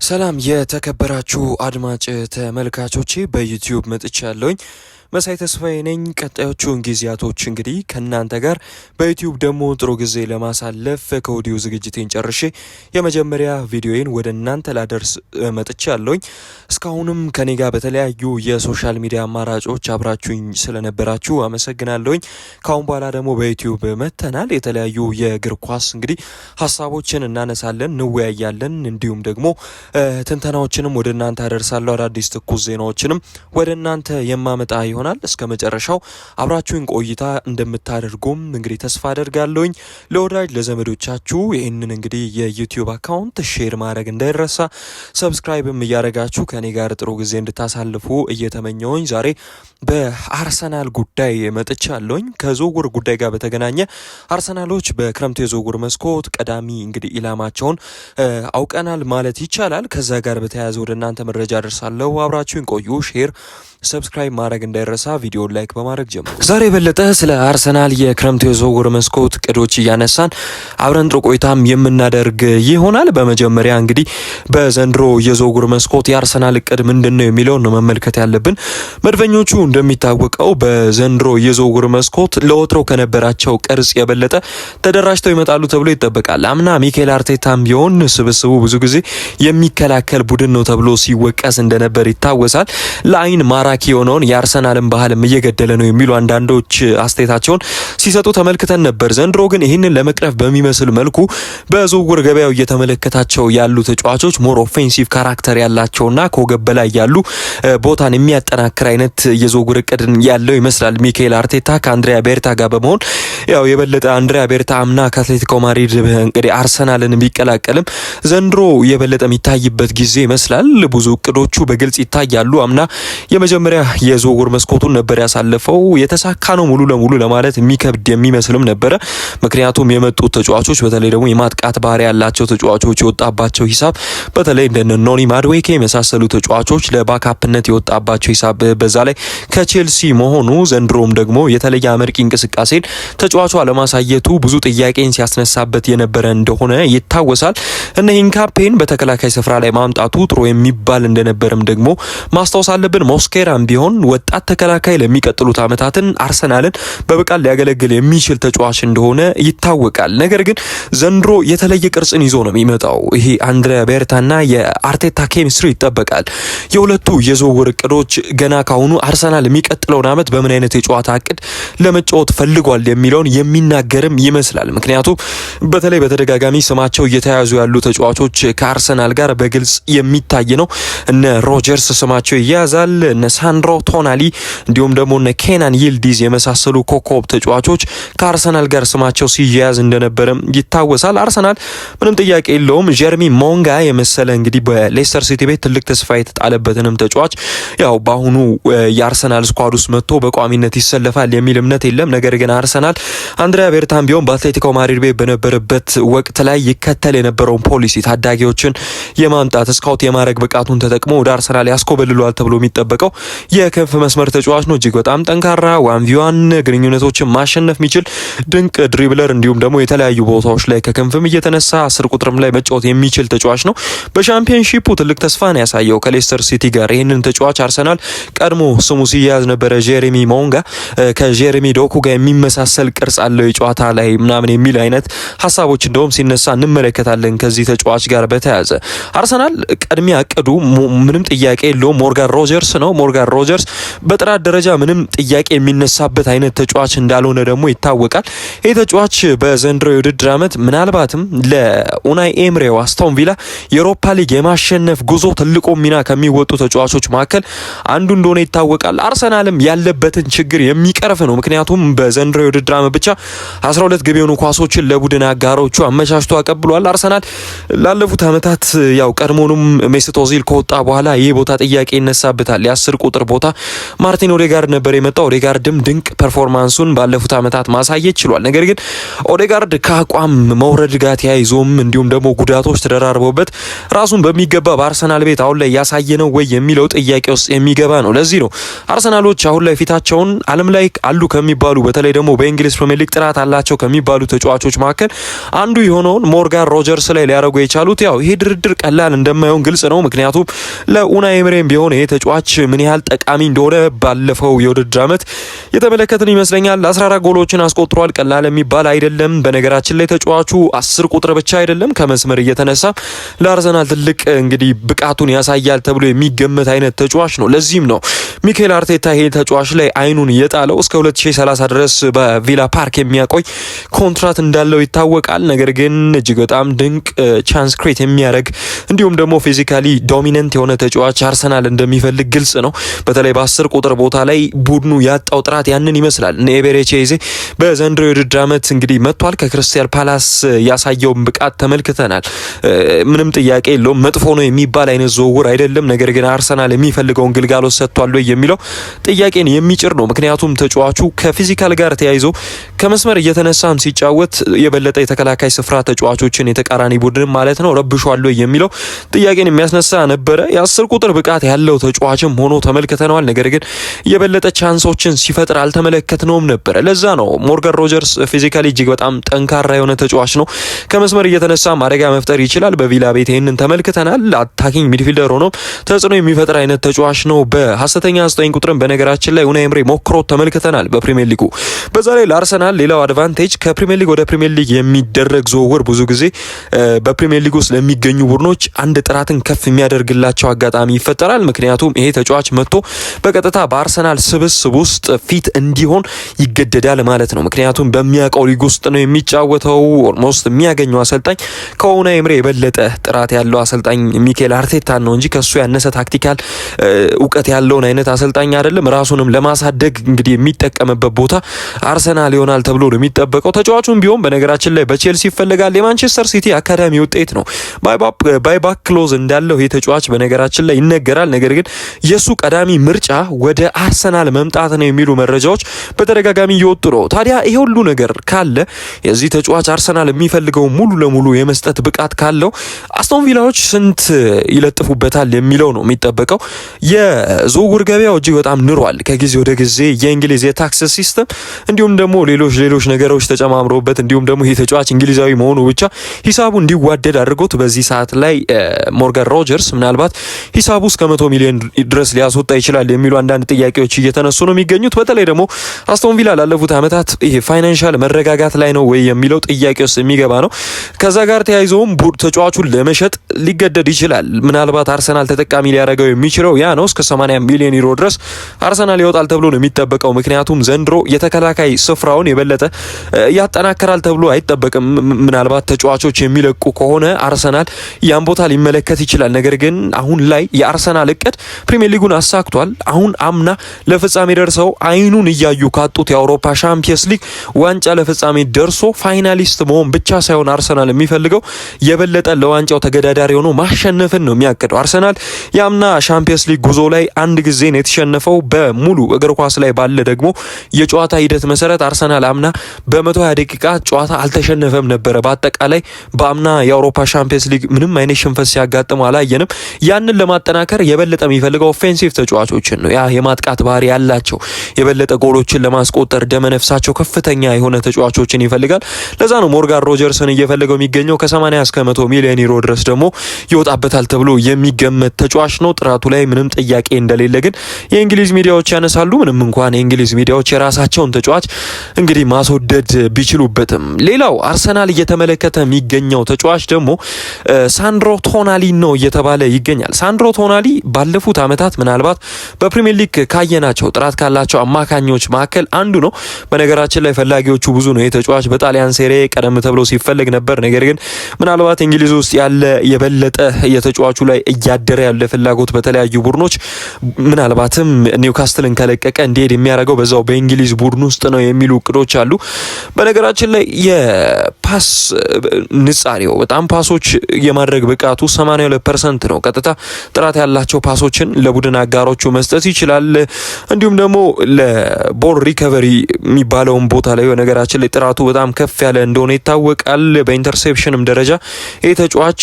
ሰላም የተከበራችሁ አድማጭ ተመልካቾቼ በዩቲዩብ መጥቻለሁኝ። መሳይ ተስፋዬ ነኝ። ቀጣዮቹን ጊዜያቶች እንግዲህ ከናንተ ጋር በዩቲዩብ ደግሞ ጥሩ ጊዜ ለማሳለፍ ከወዲሁ ዝግጅቴን ጨርሼ የመጀመሪያ ቪዲዮዬን ወደ እናንተ ላደርስ መጥቻለሁኝ። እስካሁንም ከኔ ጋር በተለያዩ የሶሻል ሚዲያ አማራጮች አብራችሁኝ ስለነበራችሁ አመሰግናለሁኝ። ካሁን በኋላ ደግሞ በዩቲዩብ መተናል። የተለያዩ የእግር ኳስ እንግዲህ ሀሳቦችን እናነሳለን፣ እንወያያለን፣ እንዲሁም ደግሞ ትንተናዎችንም ወደ እናንተ አደርሳለሁ። አዳዲስ ትኩስ ዜናዎችንም ወደ እናንተ የማመጣ ይሆናል። እስከ መጨረሻው አብራችሁን ቆይታ እንደምታደርጉም እንግዲህ ተስፋ አደርጋለሁኝ። ለወዳጅ ለዘመዶቻችሁ ይህንን እንግዲህ የዩቲዩብ አካውንት ሼር ማድረግ እንዳይረሳ፣ ሰብስክራይብም እያደረጋችሁ ከኔ ጋር ጥሩ ጊዜ እንድታሳልፉ እየተመኘውኝ ዛሬ በአርሰናል ጉዳይ መጥቻለሁኝ። ከዝውውር ጉዳይ ጋር በተገናኘ አርሰናሎች በክረምቱ የዝውውር መስኮት ቀዳሚ እንግዲህ ኢላማቸውን አውቀናል ማለት ይቻላል። ከዛ ጋር በተያያዘ ወደ እናንተ መረጃ አደርሳለሁ። አብራችሁን ቆዩ። ሼር ሰብስክራይብ ማድረግ እንዳይረሳ፣ ቪዲዮን ላይክ በማድረግ ጀምሩ። ዛሬ የበለጠ ስለ አርሰናል የክረምቱ የዝውውር መስኮት እቅዶች እያነሳን አብረን ጥሩ ቆይታም የምናደርግ ይሆናል። በመጀመሪያ እንግዲህ በዘንድሮ የዝውውር መስኮት የአርሰናል እቅድ ምንድነው የሚለውን ነው መመልከት ያለብን። መድፈኞቹ እንደሚታወቀው በዘንድሮ የዝውውር መስኮት ለወትሮ ከነበራቸው ቅርጽ የበለጠ ተደራጅተው ይመጣሉ ተብሎ ይጠበቃል። አምና ሚኬል አርቴታም ቢሆን ስብስቡ ብዙ ጊዜ የሚከላከል ቡድን ነው ተብሎ ሲወቀስ እንደነበር ይታወሳል። ለአይን ማራኪ የሆነውን የአርሰናልን ባህልም እየገደለ ነው የሚሉ አንዳንዶች አስተያየታቸውን ሲሰጡ ተመልክተን ነበር። ዘንድሮ ግን ይህንን ለመቅረፍ በሚመስል መልኩ በዝውውር ገበያው እየተመለከታቸው ያሉ ተጫዋቾች ሞር ኦፌንሲቭ ካራክተር ያላቸውና ከወገብ በላይ ያሉ ቦታን የሚያጠናክር አይነት የዝውውር እቅድ ያለው ይመስላል። ሚኬል አርቴታ ከአንድሪያ ቤርታ ጋር በመሆን ያው የበለጠ አንድሪያ ቤርታ አምና ከአትሌቲኮ ማድሪድ እንግዲህ አርሰናልን ቢቀላቀልም ዘንድሮ የበለጠ የሚታይበት ጊዜ ይመስላል። ብዙ እቅዶቹ በግልጽ ይታያሉ። አምና የመጀመሪያ የዝውውር መስኮቱን ነበር ያሳለፈው። የተሳካ ነው ሙሉ ለሙሉ ለማለት የሚከብድ የሚመስልም ነበረ። ምክንያቱም የመጡት ተጫዋቾች በተለይ ደግሞ የማጥቃት ባህሪ ያላቸው ተጫዋቾች የወጣባቸው ሂሳብ በተለይ እንደ ኖኒ ማድዌኬ የመሳሰሉ ተጫዋቾች ለባካፕነት የወጣባቸው ሂሳብ በዛ ላይ ከቼልሲ መሆኑ ዘንድሮም ደግሞ የተለየ አመርቂ እንቅስቃሴን ተጫዋቹ አለማሳየቱ ብዙ ጥያቄን ሲያስነሳበት የነበረ እንደሆነ ይታወሳል። እነ ሂንካፔን በተከላካይ ስፍራ ላይ ማምጣቱ ጥሩ የሚባል እንደነበርም ደግሞ ማስታወስ አለብን። ሞስኬራም ቢሆን ወጣት ተከላካይ ለሚቀጥሉት ዓመታትን አርሰናልን በብቃት ሊያገለግል የሚችል ተጫዋች እንደሆነ ይታወቃል። ነገር ግን ዘንድሮ የተለየ ቅርጽን ይዞ ነው የሚመጣው። ይሄ አንድሪያ ቤርታና የአርቴታ ኬሚስትሪ ይጠበቃል። የሁለቱ የዝውውር እቅዶች ገና ካሁኑ አርሰናል የሚቀጥለውን ዓመት በምን አይነት የጨዋታ እቅድ ለመጫወት ፈልጓል የሚለውን የሚናገርም ይመስላል። ምክንያቱም በተለይ በተደጋጋሚ ስማቸው እየተያዙ ያሉ ተጫዋቾች ከአርሰናል ጋር በግልጽ የሚታይ ነው። እነ ሮጀርስ ስማቸው ይያዛል፣ እነ ሳንድሮ ቶናሊ እንዲሁም ደግሞ እነ ኬናን ይልዲዝ የመሳሰሉ ኮከብ ተጫዋቾች ከአርሰናል ጋር ስማቸው ሲያያዝ እንደነበረ ይታወሳል። አርሰናል ምንም ጥያቄ የለውም ጀርሚ ሞንጋ የመሰለ እንግዲህ በሌስተር ሲቲ ቤት ትልቅ ተስፋ የተጣለበትንም ተጫዋች ያው በአሁኑ የአርሰናል ስኳድ ውስጥ መጥቶ በቋሚነት ይሰለፋል የሚል እምነት የለም። ነገር ግን አርሰናል አንድሪያ ቤርታም ቢሆን በአትሌቲኮ ማድሪድ ቤት በነበረበት ወቅት ላይ ይከተል የነበረውን ፖሊሲ ታዳጊዎችን የማምጣት ስካውት የማድረግ ብቃቱን ተጠቅሞ ወደ አርሰናል ያስኮበልሏል ተብሎ የሚጠበቀው የክንፍ መስመር ተጫዋች ነው። እጅግ በጣም ጠንካራ ዋን ግንኙነቶችን ማሸነፍ የሚችል ድንቅ ድሪብለር እንዲሁም ደግሞ የተለያዩ ቦታዎች ላይ ከክንፍም እየተነሳ 10 ቁጥርም ላይ መጫወት የሚችል ተጫዋች ነው። በሻምፒዮንሺፑ ትልቅ ተስፋ ነው ያሳየው ከሌስተር ሲቲ ጋር። ይህንን ተጫዋች አርሰናል ቀድሞ ስሙ ሲያዝ ነበረ ጄሬሚ ሞንጋ ከጄሬሚ ዶኩ ጋር የሚመሳሰል ቅርጽ አለው የጨዋታ ላይ ምናምን የሚል አይነት ሀሳቦች እንደውም ሲነሳ እንመለከታለን። ከዚህ ተጫዋች ጋር በተያያዘ አርሰናል ቀድሚያ እቅዱ ምንም ጥያቄ የለውም ሞርጋን ሮጀርስ ነው። ሞርጋን ሮጀርስ በጥራት ደረጃ ምንም ጥያቄ የሚነሳበት አይነት ተጫዋች እንዳልሆነ ደግሞ ይታወቃል። ይህ ተጫዋች በዘንድሮ የውድድር ዓመት ምናልባትም ለኡናይ ኤምሬው አስቶን ቪላ የአውሮፓ ሊግ የማሸነፍ ጉዞ ትልቁ ሚና ከሚወጡ ተጫዋቾች መካከል አንዱ እንደሆነ ይታወቃል። አርሰናልም ያለበትን ችግር የሚቀርፍ ነው። ምክንያቱም በዘንድሮ የውድድር ዓመት ብቻ 12 ግብ የሆኑ ኳሶችን ለቡድን አጋሮቹ አመቻችቶ አቀብሏል። አርሰናል ላለፉት ዓመታት ያው ቀድሞውንም ሜስት ኦዚል ከወጣ በኋላ ይህ ቦታ ጥያቄ ይነሳበታል። የ10 ቁጥር ቦታ ማርቲን ኦዴጋርድ ነበር የመጣው። ኦዴጋርድም ድንቅ ፐርፎርማንሱን ባለፉት ዓመታት ማሳየት ችሏል። ነገር ግን ኦዴጋርድ ከአቋም መውረድ ጋር ተያይዞም እንዲሁም ደግሞ ጉዳቶች ተደራርበውበት ራሱን በሚገባ በአርሰናል ቤት አሁን ላይ ያሳየ ነው ወይ የሚለው ጥያቄ ውስጥ የሚገባ ነው። ለዚህ ነው አርሰናሎች አሁን ላይ ፊታቸውን ዓለም ላይ አሉ ከሚባሉ በተለይ ደግሞ በእንግሊዝ ፕሪሚየር ሊግ ጥራት አላቸው ከሚባሉ ተጫዋቾች መካከል አንዱ የሆነውን ሞርጋን ሮጀርስ ላይ ሊያደርጉ የቻሉት። ያው ይሄ ድርድር ቀላል እንደማይሆን ግልጽ ነው። ምክንያቱም ለኡናይ ኤምሬም ቢሆን ይሄ ተጫዋች ምን ያህል ጠቃሚ እንደሆነ ባለፈው የውድድር ዓመት የተመለከትን ይመስለኛል። 14 ጎሎችን አስቆጥሯል። ቀላል የሚባል አይደለም። በነገራችን ላይ ተጫዋቹ 10 ቁጥር ብቻ አይደለም ከመስመር እየተነሳ ለአርሰናል ትልቅ እንግዲህ ብቃቱን ያሳያል ተብሎ የሚገመት አይነት ተጫዋች ነው። ለዚህም ነው ሚኬል አርቴታ ይሄ ተጫዋች ላይ አይኑን የጣለው። እስከ 2030 ድረስ በቪላ ፓርክ የሚያቆይ ኮንትራት እንዳለው ይታወቃል። ነገር ግን እጅግ በጣም ድንቅ ቻንስ ክሬት የሚያደርግ እንዲሁም ደግሞ ፊዚካሊ ዶሚነንት የሆነ ተጫዋች አርሰናል እንደሚፈልግ ግልጽ ነው። በተለይ በ10 ቁጥር ቦታ ላይ ቡድኑ ያጣው ጥራት ያንን ይመስላል። ኤቤሬቺዜ በዘንድሮ የውድድር ዓመት እንግዲህ መጥቷል። ከክሪስታል ፓላስ ያሳየውን ብቃት ተመልክተናል። ምንም ጥያቄ የለውም። መጥፎ ነው የሚባል አይነት ዝውውር አይደለም። ነገር ግን አርሰናል የሚፈልገውን ግልጋሎት ሰጥቷል ወይ የሚለው ጥያቄን የሚጭር ነው። ምክንያቱም ተጫዋቹ ከፊዚካል ጋር ተያይዞ ከመስመር እየተነሳም ሲጫወት የበለጠ የተከላካይ ስፍራ ተጫዋቾችን የተቃራኒ ቡድን ማለት ነው ረብሿል ወይ የሚለው ጥያቄን የሚያስነሳ ነበረ። የ10 ቁጥር ብቃት ያለው ተጫዋችም ሆኖ ተመልክተነዋል። ነገር ግን የበለጠ ቻንሶችን ሲፈጥር አልተመለከትነውም ነበረ። ለዛ ነው ሞርጋን ሮጀርስ ፊዚካሊ እጅግ በጣም ጠንካራ የሆነ ተጫዋች ነው። ከመስመር እየተነሳ አደጋ መፍጠር ይችላል። በቪላ ቤት ይህንን ተመልክተናል። አታኪንግ ሚድፊልደር ሆኖ ተጽዕኖ የሚፈጥር አይነት ተጫዋች ነው። በሐሰተኛ 9 ቁጥርም በነገራችን ላይ ኡናይ ኤምሬ ሞክሮ ተመልክተናል በፕሪሚየር ሊጉ። በዛ ላይ ለአርሰናል ሌላው አድቫንቴጅ ከፕሪሚየር ሊግ ወደ ፕሪሚየር ሊግ የሚደረግ ዝውውር ብዙ ጊዜ በፕሪሚየር ሊግ ውስጥ ለሚገኙ ቡድኖች አንድ ጥራትን ከፍ የሚያደርግላቸው አጋጣሚ ይፈጠራል። ምክንያቱም ይሄ ተጫዋች መጥቶ በቀጥታ በአርሰናል ስብስብ ውስጥ ፊት እንዲሆን ይገደዳል ማለት ነው። ምክንያቱም በሚያውቀው ሊግ ውስጥ ነው የሚጫወተው። ኦልሞስት የሚያገኘው አሰልጣኝ ከኡናይ ኤምሬ የበለጠ ጥራት ያለው አሰልጣኝ ሚኬል አርቴታ ነው እንጂ ከሱ ያነሰ ታክቲካል እውቀት ያለውን አይነት አሰልጣኝ አይደለም። ራሱንም ለማሳደግ እንግዲህ የሚጠቀምበት ቦታ አርሰናል ይሆናል ተብሎ ነው የሚጠበቀው። ተጫዋቹም ቢሆን በነገራችን ላይ በቼልሲ ይፈልጋል። የማንቸስተር ሲቲ አካዳሚ ውጤት ነው። ባይባክ ክሎዝ እንዳለው ይህ ተጫዋች በነገራችን ላይ ይነገራል። ነገር ግን የሱ ቀዳሚ ምርጫ ወደ አርሰናል መምጣት ነው የሚሉ መረጃዎች በተደጋጋሚ እየወጡ ነው። ታዲያ ይሄ ሁሉ ነገር ካለ የዚህ ተጫዋች አርሰናል የሚፈልገው ሙሉ ለሙሉ የመስጠት ብቃት ካለው አስቶን ቪላዎች ስንት ይለጥፉበታል የሚለው ነው የሚጠበቀው። የዝውውር ገበያው እጅግ በጣም ንሯል ከጊዜ ወደ ጊዜ። የእንግሊዝ የታክስ ሲስተም እንዲሁም ደግሞ ሌሎች ነገሮች ተጨማምረውበት እንዲሁም ደግሞ ይህ ተጫዋች እንግሊዛዊ መሆኑ ብቻ ሂሳቡ እንዲዋደድ አድርጎት በዚህ ሰዓት ላይ ሞርጋን ሮጀርስ ምናልባት ሂሳቡ እስከ 100 ሚሊዮን ድረስ ሊያስወጣ ይችላል የሚሉ አንዳንድ ጥያቄዎች እየተነሱ ነው የሚገኙት። በተለይ ደግሞ አስቶን ቪላ ላለፉት ዓመታት ይሄ ፋይናንሻል መረጋጋት ላይ ነው ወይ የሚለው ጥያቄ ውስጥ የሚገባ ነው። ከዛ ጋር ተያይዞም ተጫዋቹን ለመሸጥ ሊገደድ ይችላል። ምናልባት አርሰናል ተጠቃሚ ሊያደርገው የሚችለው ያ ነው። እስከ 80 ሚሊዮን ዩሮ ድረስ አርሰናል ይወጣል ተብሎ ነው የሚጠበቀው። ምክንያቱም ዘንድሮ የተከላካይ ስፍራውን የበለጠ ያጠናከራል ተብሎ አይጠበቅም። ምናልባት ተጫዋቾች የሚለቁ ከሆነ አርሰናል ያን ቦታ ሊመለከት ይችላል። ነገር ግን አሁን ላይ የአርሰናል እቅድ ፕሪሚየር ሊጉን አሳክቷል። አሁን አምና ለፍጻሜ ደርሰው አይኑን እያዩ ካጡት የአውሮፓ ሻምፒየንስ ሊግ ዋንጫ ለፍጻሜ ደርሶ ፋይናሊስት መሆን ብቻ ሳይሆን አርሰናል የሚፈልገው የበለጠ ለዋንጫው ተገዳዳሪ ሆኖ ማሸነፍን ነው የሚያቅደው። አርሰናል የአምና ሻምፒየንስ ሊግ ጉዞ ላይ አንድ ጊዜ ነው የተሸነፈው። በሙሉ እግር ኳስ ላይ ባለ ደግሞ የጨዋታ ሂደት መሰረት አርሰናል አምና በ120 ደቂቃ ጨዋታ አልተሸነፈም ነበረ። በአጠቃላይ በአምና የአውሮፓ ሻምፒየንስ ሊግ ምንም አይነት ሽንፈት ሲያጋጥም አላየንም። ያንን ለማጠናከር የበለጠ የሚፈልገው ኦፌንሲቭ ተጫዋቾችን ነው። ያ የማጥቃት ባህሪ ያላቸው የበለጠ ጎሎችን ለማስቆጠር ደመነፍሳቸው ከፍተኛ የሆነ ተጫዋቾችን ይፈልጋል። ለዛ ነው ሞርጋን ሮጀርስን እየፈለገው የሚገኘው። ከ80 እስከ 100 ሚሊዮን ዩሮ ድረስ ደግሞ ይወጣበታል ተብሎ የሚገመት ተጫዋች ነው። ጥራቱ ላይ ምንም ጥያቄ እንደሌለ ግን የእንግሊዝ ሚዲያዎች ያነሳሉ። ምንም እንኳን የእንግሊዝ ሚዲያዎች የራሳቸውን ተጫዋች እንግዲህ ማስወደድ ቢችሉበትም፣ ሌላው አርሰናል እየተመለከተ የሚገኘው ተጫዋች ደግሞ ሳንድሮ ቶናሊ ነው እየተባለ ይገኛል። ሳንድሮ ቶናሊ ባለፉት ዓመታት ምናልባት በፕሪሚየር ሊግ ካየናቸው ጥራት ካላቸው አማካኞች መካከል አንዱ ነው። በነገራችን ላይ ፈላጊዎቹ ብዙ ነው። የተጫዋች በጣሊያን ሴሪ ቀደም ተብሎ ሲፈለግ ነበር። ነገር ግን ምናልባት እንግሊዝ ውስጥ ያለ የበለጠ የተጫዋቹ ላይ እያደረ ያለ ፍላጎት በተለያዩ ቡድኖች ምናልባት ምናልባትም ኒውካስትልን ከለቀቀ እንዲሄድ የሚያደርገው በዛው በእንግሊዝ ቡድን ውስጥ ነው የሚሉ እቅዶች አሉ። በነገራችን ላይ የፓስ ንጻሬው በጣም ፓሶች የማድረግ ብቃቱ 82% ነው። ቀጥታ ጥራት ያላቸው ፓሶችን ለቡድን አጋሮቹ መስጠት ይችላል። እንዲሁም ደግሞ ለቦል ሪከቨሪ የሚባለውን ቦታ ላይ በነገራችን ላይ ጥራቱ በጣም ከፍ ያለ እንደሆነ ይታወቃል። በኢንተርሴፕሽንም ደረጃ ይህ ተጫዋች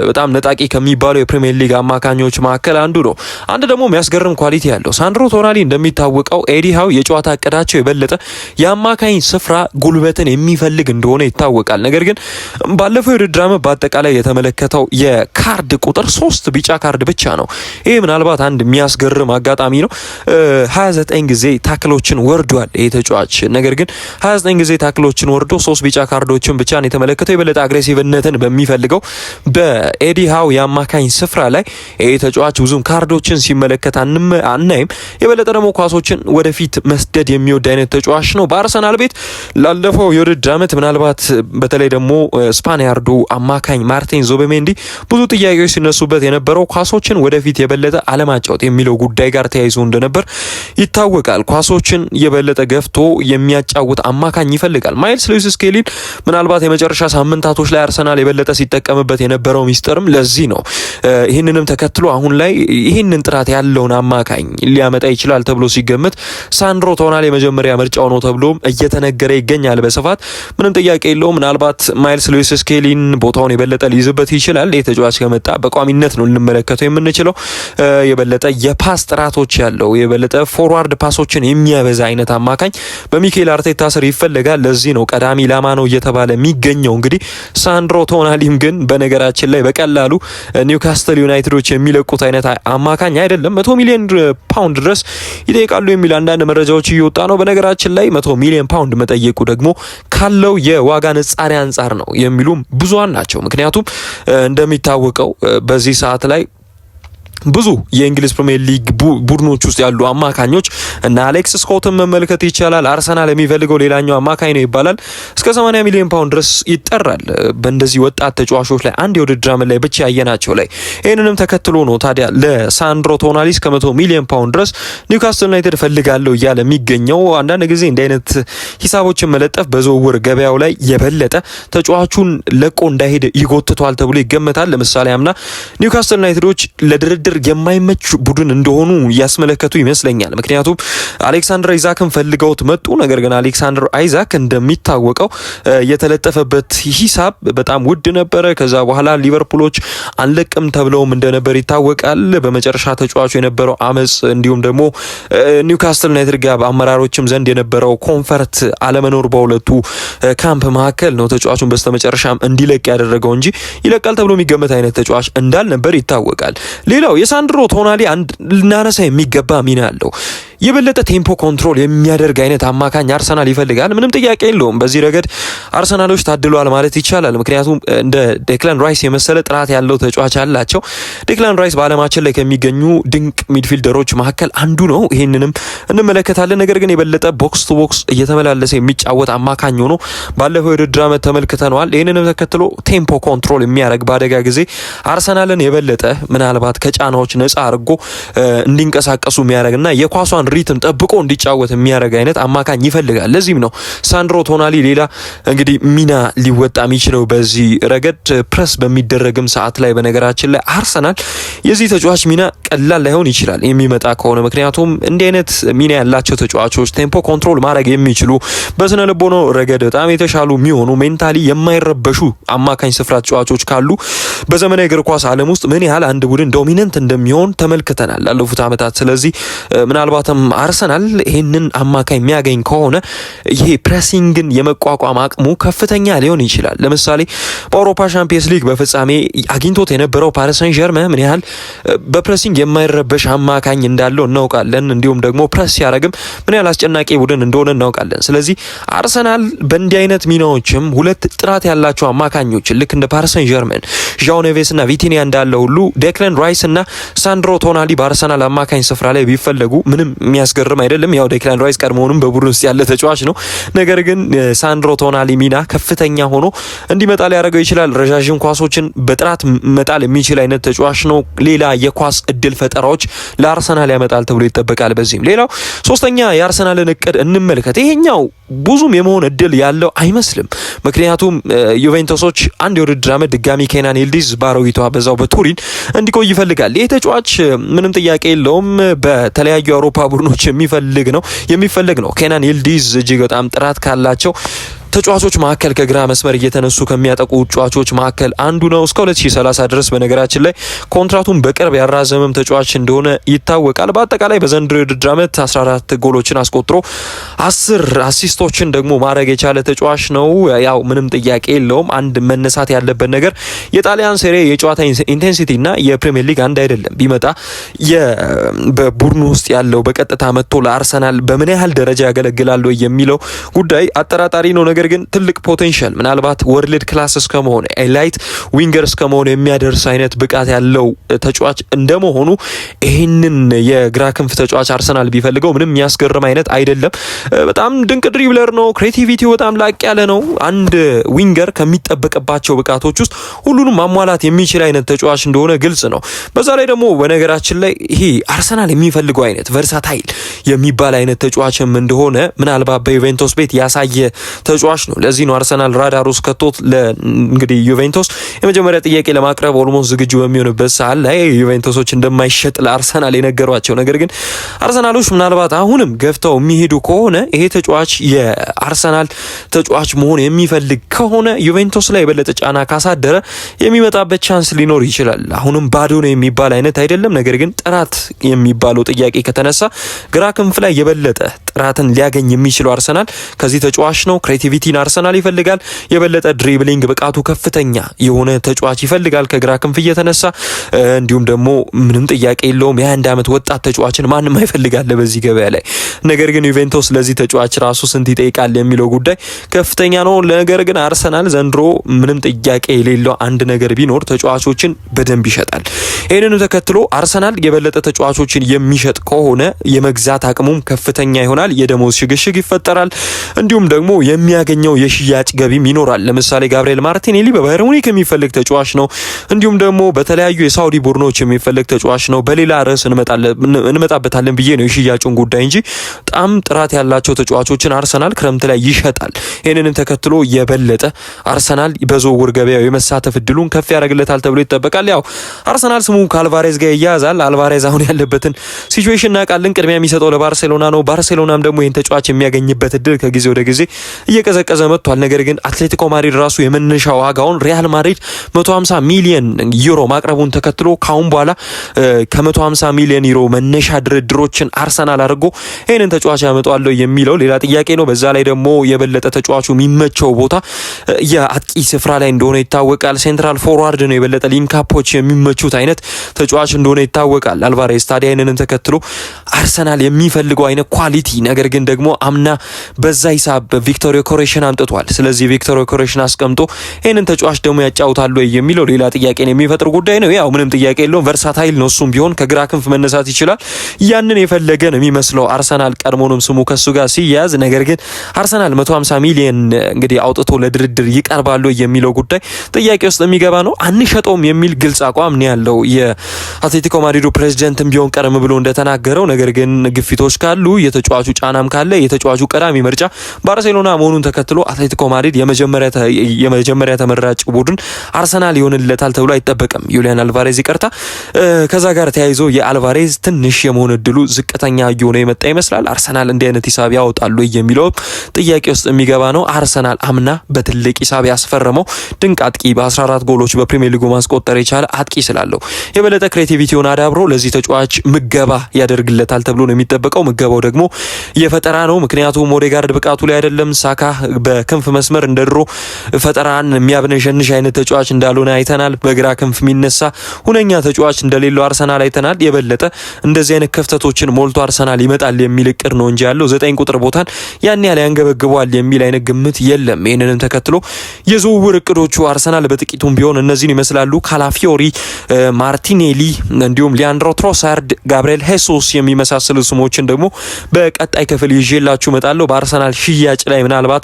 በጣም ነጣቂ ከሚባለው የፕሪሚየር ሊግ አማካኞች መካከል አንዱ ነው። አንድ ደግሞ የሚያስገርም ኳሊቲ ያለው ሳንድሮ ቶናሊ እንደሚታወቀው ኤዲ ሃው የጨዋታ እቅዳቸው የበለጠ የአማካኝ ስፍራ ጉልበትን የሚፈልግ እንደሆነ ይታወቃል። ነገር ግን ባለፈው የውድድር ዓመት በአጠቃላይ የተመለከተው የካርድ ቁጥር 3 ቢጫ ካርድ ብቻ ነው። ይህ ምናልባት አንድ የሚያስገርም አጋጣሚ ነው። 29 ጊዜ ታክሎችን ወርዷል ይህ ተጫዋች። ነገር ግን 29 ጊዜ ታክሎችን ወርዶ 3 ቢጫ ካርዶችን ብቻ ነው የተመለከተው። የበለጠ አግሬሲቭነትን በሚፈልገው በኤዲ ሃው የአማካኝ ስፍራ ላይ ይህ ተጫዋች ብዙም ካርዶችን ሲመለከት አናይም። የበለጠ ደግሞ ኳሶችን ወደፊት መስደድ የሚወድ አይነት ተጫዋች ነው። በአርሰናል ቤት ላለፈው የውድድር ዓመት ምናልባት በተለይ ደግሞ ስፓኒያርዱ አማካኝ ማርቲን ዙቢሜንዲ ብዙ ጥያቄዎች ሲነሱበት የነበረው ኳሶችን ወደፊት የበለጠ አለማጫወት የሚለው ጉዳይ ጋር ተያይዞ እንደነበር ይታወቃል። ኳሶችን የበለጠ ገፍቶ የሚያጫውት አማካኝ ይፈልጋል። ማይልስ ሉዊስ ስኬሊን ምናልባት የመጨረሻ ሳምንታቶች ላይ አርሰናል የበለጠ ሲጠቀምበት የነበረው ሚስጥርም ለዚህ ነው። ይህንንም ተከትሎ አሁን ላይ ይህንን ጥራት ያለውን አማካኝ ሊያመጣ ይችላል ተብሎ ሲገመት ሳንድሮ ቶናሊ የመጀመሪያ ምርጫው ነው ተብሎ እየተነገረ ይገኛል በስፋት ምንም ጥያቄ የለውም። ምናልባት ማይልስ ሉዊስ ስኬሊን ቦታውን የበለጠ ሊይዝበት ይችላል። የተጫዋች ከመጣ በቋሚነት ነው ልንመለከተው የምንችለው። የበለጠ የፓስ ጥራቶች ያለው የበለጠ ፎርዋርድ ፓሶችን የሚያበዛ አይነት አማካኝ በሚኬል አርቴታ ስር ይፈልጋል። ለዚህ ነው ቀዳሚ ኢላማ ነው እየተባለ የሚገኘው። እንግዲህ ሳንድሮ ቶናሊም ግን በነገራችን ላይ በቀላሉ ኒውካስትል ዩናይትዶች የሚለቁት አይነት አማካኝ አይደለም። 100 ሚሊዮን ፓውንድ ድረስ ይጠይቃሉ የሚል አንዳንድ መረጃዎች እየወጣ ነው። በነገራችን ላይ 100 ሚሊዮን ፓውንድ መጠየቁ ደግሞ ካለው የዋጋ ንጻሬ አንጻር ነው የሚሉም ብዙሃን ናቸው። ምክንያቱም እንደሚታወቀው በዚህ ሰዓት ላይ ብዙ የእንግሊዝ ፕሪሚየር ሊግ ቡድኖች ውስጥ ያሉ አማካኞች እና አሌክስ ስኮትን መመልከት ይቻላል። አርሰናል የሚፈልገው ሌላኛው አማካኝ ነው ይባላል። እስከ 80 ሚሊዮን ፓውንድ ድረስ ይጠራል በእንደዚህ ወጣት ተጫዋቾች ላይ አንድ የውድድር ዓመት ላይ ብቻ ያየናቸው ላይ። ይህንንም ተከትሎ ነው ታዲያ ለሳንድሮ ቶናሊ እስከ 100 ሚሊዮን ፓውንድ ድረስ ኒውካስትል ዩናይትድ ፈልጋለሁ እያለ የሚገኘው። አንዳንድ ጊዜ እንዲህ አይነት ሂሳቦችን መለጠፍ በዝውውር ገበያው ላይ የበለጠ ተጫዋቹን ለቆ እንዳይሄድ ይጎትቷል ተብሎ ይገመታል። ለምሳሌ አምና ኒውካስትል ዩናይትዶች ለድርድር የማይመች ቡድን እንደሆኑ ያስመለከቱ ይመስለኛል። ምክንያቱም አሌክሳንደር አይዛክን ፈልገውት መጡ። ነገር ግን አሌክሳንደር አይዛክ እንደሚታወቀው የተለጠፈበት ሂሳብ በጣም ውድ ነበረ። ከዛ በኋላ ሊቨርፑሎች አንለቅም ተብለውም እንደነበር ይታወቃል። በመጨረሻ ተጫዋቹ የነበረው አመጽ እንዲሁም ደግሞ ኒውካስትል ዩናይትድ ጋር በአመራሮችም ዘንድ የነበረው ኮንፈርት አለመኖር በሁለቱ ካምፕ መካከል ነው ተጫዋቹን በስተመጨረሻም እንዲለቅ ያደረገው እንጂ ይለቃል ተብሎ የሚገመት አይነት ተጫዋች እንዳልነበር ይታወቃል። ሌላው የሳንድሮ ቶናሊ አንድ ልናነሳ የሚገባ ሚና አለው። የበለጠ ቴምፖ ኮንትሮል የሚያደርግ አይነት አማካኝ አርሰናል ይፈልጋል። ምንም ጥያቄ የለውም። በዚህ ረገድ አርሰናሎች ታድሏል ማለት ይቻላል። ምክንያቱም እንደ ዴክላን ራይስ የመሰለ ጥራት ያለው ተጫዋች አላቸው። ዴክላን ራይስ በዓለማችን ላይ ከሚገኙ ድንቅ ሚድፊልደሮች መካከል አንዱ ነው። ይህንንም እንመለከታለን። ነገር ግን የበለጠ ቦክስ ቱ ቦክስ እየተመላለሰ የሚጫወት አማካኝ ሆኖ ባለፈው የውድድር ዓመት ተመልክተነዋል። ይህንንም ተከትሎ ቴምፖ ኮንትሮል የሚያደርግ በአደጋ ጊዜ አርሰናልን የበለጠ ምናልባት ከጫናዎች ነጻ አድርጎ እንዲንቀሳቀሱ የሚያደርግና የኳሷን ሪትም ጠብቆ እንዲጫወት የሚያደርግ አይነት አማካኝ ይፈልጋል። ለዚህም ነው ሳንድሮ ቶናሊ ሌላ እንግዲህ ሚና ሊወጣ የሚችለው በዚህ ረገድ ፕረስ በሚደረግም ሰዓት ላይ። በነገራችን ላይ አርሰናል የዚህ ተጫዋች ሚና ቀላል ላይሆን ይችላል የሚመጣ ከሆነ። ምክንያቱም እንዲህ አይነት ሚና ያላቸው ተጫዋቾች ቴምፖ ኮንትሮል ማድረግ የሚችሉ በስነ ልቦና ረገድ በጣም የተሻሉ የሚሆኑ ሜንታሊ የማይረበሹ አማካኝ ስፍራ ተጫዋቾች ካሉ በዘመናዊ እግር ኳስ ዓለም ውስጥ ምን ያህል አንድ ቡድን ዶሚነንት እንደሚሆን ተመልክተናል ላለፉት ዓመታት። ስለዚህ ምናልባትም አርሰናል ይህንን አማካኝ የሚያገኝ ከሆነ ይሄ ፕሬሲንግን የመቋቋም አቅሙ ከፍተኛ ሊሆን ይችላል። ለምሳሌ በአውሮፓ ቻምፒየንስ ሊግ በፍጻሜ አግኝቶት የነበረው ፓሪስ ሰን ዠርመን ምን ያህል በፕሬሲንግ የማይረበሽ አማካኝ እንዳለው እናውቃለን። እንዲሁም ደግሞ ፕሬስ ሲያደርግም ምን ያህል አስጨናቂ ቡድን እንደሆነ እናውቃለን። ስለዚህ አርሰናል በእንዲህ አይነት ሚናዎችም ሁለት ጥራት ያላቸው አማካኞችን ልክ እንደ ፓሪስ ሰን ዠርመን ዣኦ ኔቬስ እና ቪቲኒያ እንዳለ ሁሉ ዴክላን ራይስ እና ሳንድሮ ቶናሊ በአርሰናል አማካኝ ስፍራ ላይ ቢፈለጉ ምንም የሚያስገርም አይደለም። ያው ዴክላን ራይስ ቀድሞውንም በቡድን ውስጥ ያለ ተጫዋች ነው። ነገር ግን ሳንድሮ ቶናሊ ሚና ከፍተኛ ሆኖ እንዲመጣ ሊያደርገው ይችላል። ረዣዥም ኳሶችን በጥራት መጣል የሚችል አይነት ተጫዋች ነው። ሌላ የኳስ እድል የድል ፈጠራዎች ለአርሰናል ያመጣል ተብሎ ይጠበቃል። በዚህም ሌላው ሶስተኛ የአርሰናልን እቅድ እንመልከት። ይሄኛው ብዙም የመሆን እድል ያለው አይመስልም። ምክንያቱም ዩቬንቱሶች አንድ የውድድር ዓመት ድጋሚ ኬናን ይልዲዝ ባሮጊቷ በዛው በቱሪን እንዲቆይ ይፈልጋል። ይህ ተጫዋች ምንም ጥያቄ የለውም በተለያዩ የአውሮፓ ቡድኖች የሚፈልግ ነው። ኬናን ይልዲዝ እጅግ በጣም ጥራት ካላቸው ተጫዋቾች መካከል ከግራ መስመር እየተነሱ ከሚያጠቁ ተጫዋቾች መካከል አንዱ ነው። እስከ 2030 ድረስ በነገራችን ላይ ኮንትራቱን በቅርብ ያራዘመም ተጫዋች እንደሆነ ይታወቃል። በአጠቃላይ በዘንድሮ የውድድር ዓመት 14 ጎሎችን አስቆጥሮ 10 አሲስቶችን ደግሞ ማድረግ የቻለ ተጫዋች ነው። ያው ምንም ጥያቄ የለውም። አንድ መነሳት ያለበት ነገር የጣሊያን ሴሪ የጨዋታ ኢንቴንሲቲ እና የፕሪሚየር ሊግ አንድ አይደለም። ቢመጣ በቡድኑ ውስጥ ያለው በቀጥታ መጥቶ ለአርሰናል በምን ያህል ደረጃ ያገለግላል የሚለው ጉዳይ አጠራጣሪ ነው። ነገር ግን ትልቅ ፖቴንሻል ምናልባት ወርልድ ክላስ እስከመሆን ኤላይት ዊንገር እስከመሆን የሚያደርስ አይነት ብቃት ያለው ተጫዋች እንደመሆኑ ይህንን የግራ ክንፍ ተጫዋች አርሰናል ቢፈልገው ምንም የሚያስገርም አይነት አይደለም። በጣም ድንቅ ድሪብለር ነው። ክሬቲቪቲው በጣም ላቅ ያለ ነው። አንድ ዊንገር ከሚጠበቅባቸው ብቃቶች ውስጥ ሁሉንም ማሟላት የሚችል አይነት ተጫዋች እንደሆነ ግልጽ ነው። በዛ ላይ ደግሞ በነገራችን ላይ ይሄ አርሰናል የሚፈልገው አይነት ቨርሳታይል የሚባል አይነት ተጫዋችም እንደሆነ ምናልባት በዩቬንቱስ ቤት ያሳየ ተጫዋች ነው። ለዚህ ነው አርሰናል ራዳር ውስጥ ከቶት እንግዲህ ዩቬንቱስ የመጀመሪያ ጥያቄ ለማቅረብ ኦልሞስት ዝግጁ በሚሆንበት ሰዓት ላይ ዩቬንቱሶች እንደማይሸጥ ለአርሰናል የነገሯቸው። ነገር ግን አርሰናሎች ምናልባት አሁንም ገፍተው የሚሄዱ ከሆነ ይሄ ተጫዋች የአርሰናል ተጫዋች መሆን የሚፈልግ ከሆነ ዩቬንቱስ ላይ የበለጠ ጫና ካሳደረ የሚመጣበት ቻንስ ሊኖር ይችላል። አሁንም ባዶ ነው የሚባል አይነት አይደለም። ነገር ግን ጥራት የሚባለው ጥያቄ ከተነሳ ግራ ክንፍ ላይ የበለጠ ጥራትን ሊያገኝ የሚችለው አርሰናል ከዚህ ተጫዋች ነው። ክሬቲቪቲን አርሰናል ይፈልጋል። የበለጠ ድሪብሊንግ ብቃቱ ከፍተኛ የሆነ ተጫዋች ይፈልጋል ከግራ ክንፍ እየተነሳ እንዲሁም ደግሞ ምንም ጥያቄ የለውም የ21 ዓመት ወጣት ተጫዋችን ማንም አይፈልጋል በዚህ ገበያ ላይ። ነገር ግን ዩቬንቱስ ለዚህ ተጫዋች ራሱ ስንት ይጠይቃል የሚለው ጉዳይ ከፍተኛ ነው። ነገር ግን አርሰናል ዘንድሮ ምንም ጥያቄ የሌለው አንድ ነገር ቢኖር ተጫዋቾችን በደንብ ይሸጣል። ይህንኑ ተከትሎ አርሰናል የበለጠ ተጫዋቾችን የሚሸጥ ከሆነ የመግዛት አቅሙም ከፍተኛ ይሆናል። የደሞዝ ሽግሽግ ይፈጠራል። እንዲሁም ደግሞ የሚያገኘው የሽያጭ ገቢም ይኖራል። ለምሳሌ ጋብሪኤል ማርቲኔሊ በባየር ሙኒክ የሚፈልግ ተጫዋች ነው። እንዲሁም ደግሞ በተለያዩ የሳውዲ ቡድኖች የሚፈልግ ተጫዋች ነው። በሌላ ርዕስ እንመጣበታለን ብዬ ነው የሽያጩን ጉዳይ እንጂ በጣም ጥራት ያላቸው ተጫዋቾችን አርሰናል ክረምት ላይ ይሸጣል። ይህንንም ተከትሎ የበለጠ አርሰናል በዝውውር ገበያው የመሳተፍ እድሉን ከፍ ያደርግለታል ተብሎ ይጠበቃል። ያው አርሰናል ስሙ ከአልቫሬዝ ጋር ይያያዛል። አልቫሬዝ አሁን ያለበትን ሲቹዌሽን እናውቃለን። ቅድሚያ የሚሰጠው ለባርሴሎና ነው። ባርሴሎናም ደግሞ ይህን ተጫዋች የሚያገኝበት እድል ከጊዜ ወደ ጊዜ እየቀዘቀዘ መጥቷል። ነገር ግን አትሌቲኮ ማድሪድ ራሱ የመነሻ ዋጋውን ሪያል ማድሪድ 150 ሚሊዮን ዩሮ ማቅረቡን ተከትሎ ካሁን በኋላ ከ150 ሚሊዮን ዩሮ መነሻ ድርድሮችን አርሰናል አድርጎ ይህንን ተጫዋች ያመጣዋል የሚለው ሌላ ጥያቄ ነው። በዛ ላይ ደግሞ የበለጠ ተጫዋቹ የሚመቸው ቦታ የአጥቂ ስፍራ ላይ እንደሆነ ይታወቃል። ሴንትራል ፎርዋርድ ነው የበለጠ ሊንካፖች የሚመቹት አይነት ተጫዋች እንደሆነ ይታወቃል አልቫሬዝ። ታዲያ ይህንን ተከትሎ አርሰናል የሚፈልገው አይነት ኳሊቲ ነገር ግን ደግሞ አምና በዛ ሂሳብ ቪክቶር ዮኬሬሽን አምጥቷል። ስለዚህ ቪክቶር ዮኬሬሽን አስቀምጦ ይህንን ተጫዋች ደግሞ ያጫውታሉ የሚለው ሌላ ጥያቄን የሚፈጥር ጉዳይ ነው። ያው ምንም ጥያቄ የለውም ቨርሳታይል ነው። እሱም ቢሆን ከግራ ክንፍ መነሳት ይችላል። ያንን የፈለገ ነው የሚመስለው አርሰናል ቀድሞንም ስሙ ከሱ ጋር ሲያያዝ። ነገር ግን አርሰናል 150 ሚሊዮን እንግዲህ አውጥቶ ለድርድር ይቀርባሉ የሚለው ጉዳይ ጥያቄ ውስጥ የሚገባ ነው። አንሸጠውም የሚል ግልጽ አቋም ነው ያለው የአትሌቲኮ ማድሪዱ ፕሬዚዳንትም ቢሆን ቀደም ብሎ እንደተናገረው። ነገር ግን ግፊቶች ካሉ የተጫዋቹ ጫናም ካለ የተጫዋቹ ቀዳሚ ምርጫ ባርሴሎና መሆኑን ተከትሎ አትሌቲኮ ማድሪድ የመጀመሪያ ተመራጭ ቡድን አርሰናል ይሆንለታል ተብሎ አይጠበቅም። ዩሊያን አልቫሬዝ ይቀርታ። ከዛ ጋር ተያይዞ የአልቫሬዝ ትንሽ የመሆን እድሉ ዝቅተኛ እየሆነ የመጣ ይመስላል። አርሰናል እንዲህ አይነት ሂሳብ ያወጣሉ የሚለው ጥያቄ ውስጥ የሚገባ ነው። አርሰናል አምና በትልቅ ሂሳብ ያስፈረመው ድንቅ አጥቂ በ14 ጎሎች በፕሪሚየር ሊጉ ማስቆጠር የቻለ አጥቂ ስላለው የበለጠ ክሬቲቪቲውን አዳብሮ ለዚህ ተጫዋች ምገባ ያደርግለታል ተብሎ ነው የሚጠበቀው። ምገባው ደግሞ የፈጠራ ነው። ምክንያቱም ኦዴጋርድ ብቃቱ ላይ አይደለም። ሳካ በክንፍ መስመር እንደድሮ ፈጠራን የሚያብነሸንሽ አይነት ተጫዋች እንዳልሆነ አይተናል። በግራ ክንፍ የሚነሳ ሁነኛ ተጫዋች እንደሌለው አርሰናል አይተናል። የበለጠ እንደዚህ አይነት ክፍተቶችን ሞልቶ አርሰናል ይመጣል የሚል እቅድ ነው እንጂ ያለው 9 ቁጥር ቦታን ያን ያህል ያንገበግበዋል የሚል አይነት ግምት የለም። ይህንንም ተከትሎ የዝውውር እቅዶቹ አርሰናል በጥቂቱም ቢሆን እነዚህን ይመስላሉ። ካላፊዮሪ፣ ማርቲኔሊ እንዲሁም ሊያንድሮ ትሮሳርድ፣ ጋብሪኤል ሄሱስ የሚመሳሰሉ ስሞችን ደግሞ በቀጣይ በቀጣይ ክፍል ይዤላችሁ እመጣለሁ። በአርሰናል ሽያጭ ላይ ምናልባት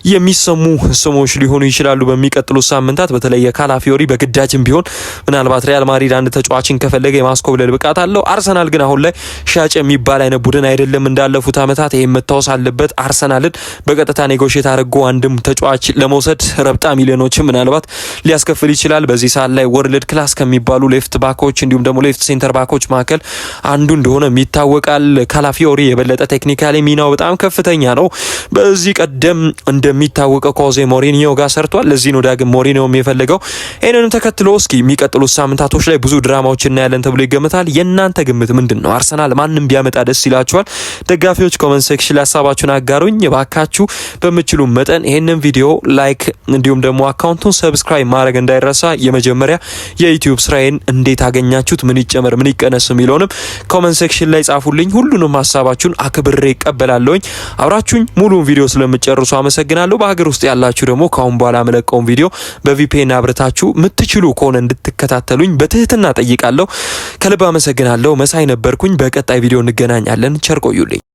የሚሰሙ ስሞች ሊሆኑ ይችላሉ በሚቀጥሉት ሳምንታት። በተለይ የካላፊዮሪ በግዳጅም ቢሆን ምናልባት ሪያል ማድሪድ አንድ ተጫዋችን ከፈለገ የማስኮብለል ብቃት አለው። አርሰናል ግን አሁን ላይ ሻጭ የሚባል አይነት ቡድን አይደለም እንዳለፉት አመታት። ይሄ መታወስ አለበት። አርሰናልን በቀጥታ ኔጎሽት አድርጎ አንድም ተጫዋች ለመውሰድ ረብጣ ሚሊዮኖችን ምናልባት ሊያስከፍል ይችላል። በዚህ ሰዓት ላይ ወርልድ ክላስ ከሚባሉ ሌፍት ባኮች እንዲሁም ደግሞ ሌፍት ሴንተር ባኮች መካከል አንዱ እንደሆነ ይታወቃል። ካላፊዮሪ የበለጠ ቴክኒካሊ ሚናው በጣም ከፍተኛ ነው። በዚህ ቀደም እንደሚታወቀው ኮዜ ሞሪኒዮ ጋር ሰርቷል። ለዚህ ነው ዳግም ሞሪኒዮም የፈለገው። ይህንንም ተከትሎ እስኪ የሚቀጥሉት ሳምንታቶች ላይ ብዙ ድራማዎች እናያለን ተብሎ ይገመታል። የእናንተ ግምት ምንድን ነው? አርሰናል ማንም ቢያመጣ ደስ ይላችኋል? ደጋፊዎች ኮመንት ሴክሽን ላይ ሀሳባችሁን አጋሩኝ ባካችሁ። በምችሉ መጠን ይህንን ቪዲዮ ላይክ እንዲሁም ደግሞ አካውንቱን ሰብስክራይብ ማድረግ እንዳይረሳ። የመጀመሪያ የዩቲዩብ ስራዬን እንዴት አገኛችሁት? ምን ይጨመር ምን ይቀነስ የሚለውንም ኮመንት ሴክሽን ላይ ጻፉልኝ። ሁሉንም ሀሳባችሁን አክብሬ እቀበላለሁኝ። አብራችሁኝ ሙሉውን ቪዲዮ ስለምጨርሱ አመሰግናለሁ። በሀገር ውስጥ ያላችሁ ደግሞ ካሁን በኋላ መለቀውን ቪዲዮ በቪፒኤን አብርታችሁ ምትችሉ ከሆነ እንድትከታተሉኝ በትህትና ጠይቃለሁ። ከልብ አመሰግናለሁ። መሳይ ነበርኩኝ። በቀጣይ ቪዲዮ እንገናኛለን። ቸር ቆዩልኝ።